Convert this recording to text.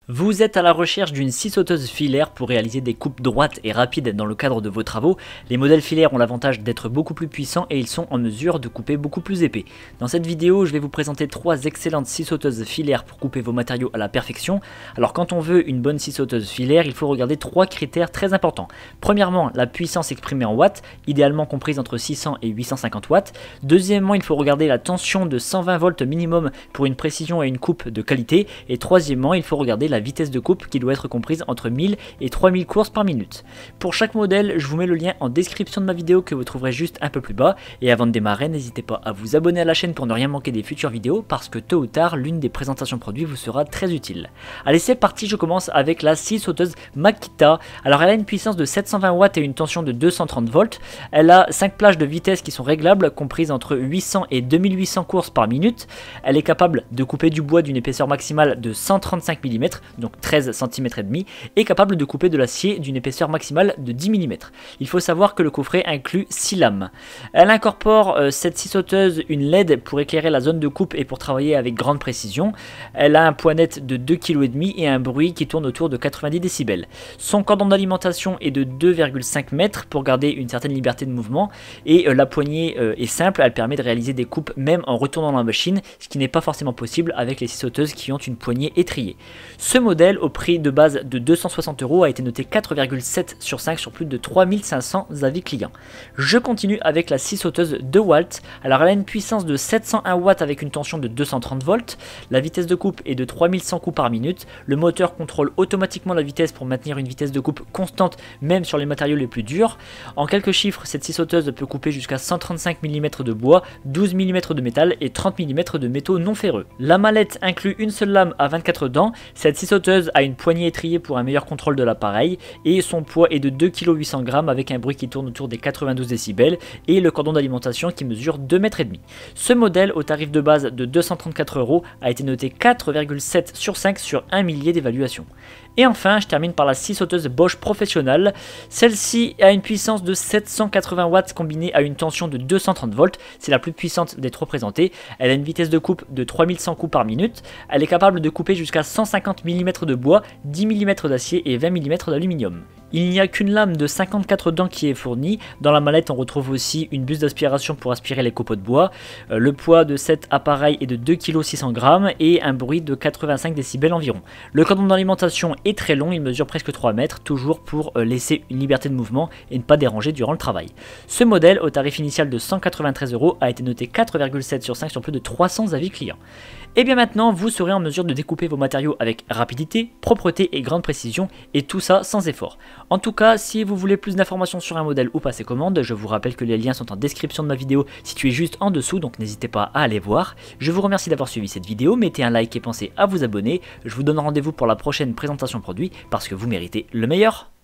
Vous êtes à la recherche d'une scie sauteuse filaire pour réaliser des coupes droites et rapides dans le cadre de vos travaux. Les modèles filaires ont l'avantage d'être beaucoup plus puissants et ils sont en mesure de couper beaucoup plus épais. Dans cette vidéo, je vais vous présenter 3 excellentes scies sauteuses filaires pour couper vos matériaux à la perfection. Alors quand on veut une bonne scie sauteuse filaire, il faut regarder 3 critères très importants. Premièrement, la puissance exprimée en watts, idéalement comprise entre 600 et 850 watts. Deuxièmement, il faut regarder la tension de 120 volts minimum pour une précision et une coupe de qualité. Et troisièmement, il faut regarder la vitesse de coupe qui doit être comprise entre 1000 et 3000 courses par minute. Pour chaque modèle, je vous mets le lien en description de ma vidéo que vous trouverez juste un peu plus bas. Et avant de démarrer, n'hésitez pas à vous abonner à la chaîne pour ne rien manquer des futures vidéos parce que tôt ou tard, l'une des présentations produits vous sera très utile. Allez, c'est parti, je commence avec la scie sauteuse Makita. Alors elle a une puissance de 720 watts et une tension de 230 volts. Elle a 5 plages de vitesse qui sont réglables, comprises entre 800 et 2800 courses par minute. Elle est capable de couper du bois d'une épaisseur maximale de 135 mm, donc 13 cm et demi, et capable de couper de l'acier d'une épaisseur maximale de 10 mm. Il faut savoir que le coffret inclut 6 lames. Elle incorpore cette scie sauteuse une LED pour éclairer la zone de coupe et pour travailler avec grande précision. Elle a un poids net de 2,5 kg et un bruit qui tourne autour de 90 décibels. Son cordon d'alimentation est de 2,5 mètres pour garder une certaine liberté de mouvement et la poignée est simple, elle permet de réaliser des coupes même en retournant la machine, ce qui n'est pas forcément possible avec les scies sauteuses qui ont une poignée étriée. Ce modèle, au prix de base de 260 €, a été noté 4,7 sur 5 sur plus de 3500 avis clients. Je continue avec la scie sauteuse DeWalt. Alors elle a une puissance de 701 watts avec une tension de 230 volts. La vitesse de coupe est de 3100 coups par minute. Le moteur contrôle automatiquement la vitesse pour maintenir une vitesse de coupe constante même sur les matériaux les plus durs. En quelques chiffres, cette scie sauteuse peut couper jusqu'à 135 mm de bois, 12 mm de métal et 30 mm de métaux non ferreux. La mallette inclut une seule lame à 24 dents. Cette scie sauteuse a une poignée étriée pour un meilleur contrôle de l'appareil et son poids est de 2,8 kg avec un bruit qui tourne autour des 92 décibels et le cordon d'alimentation qui mesure 2,5 m. Ce modèle au tarif de base de 234 € a été noté 4,7 sur 5 sur 1 millier d'évaluation. Et enfin, je termine par la scie sauteuse Bosch Professionnal. Celle-ci a une puissance de 780 watts combinée à une tension de 230 volts. C'est la plus puissante des 3 présentées. Elle a une vitesse de coupe de 3100 coups par minute. Elle est capable de couper jusqu'à 150 mm de bois, 10 mm d'acier et 20 mm d'aluminium. Il n'y a qu'une lame de 54 dents qui est fournie. Dans la mallette, on retrouve aussi une buse d'aspiration pour aspirer les copeaux de bois. Le poids de cet appareil est de 2,6 kg et un bruit de 85 décibels environ. Le cordon d'alimentation est très long, il mesure presque 3 mètres, toujours pour laisser une liberté de mouvement et ne pas déranger durant le travail. Ce modèle, au tarif initial de 193 €, a été noté 4,7 sur 5 sur plus de 300 avis clients. Et bien maintenant, vous serez en mesure de découper vos matériaux avec rapidité, propreté et grande précision, et tout ça sans effort. En tout cas, si vous voulez plus d'informations sur un modèle ou passer commande, je vous rappelle que les liens sont en description de ma vidéo située juste en dessous, donc n'hésitez pas à aller voir. Je vous remercie d'avoir suivi cette vidéo, mettez un like et pensez à vous abonner. Je vous donne rendez-vous pour la prochaine présentation produit, parce que vous méritez le meilleur.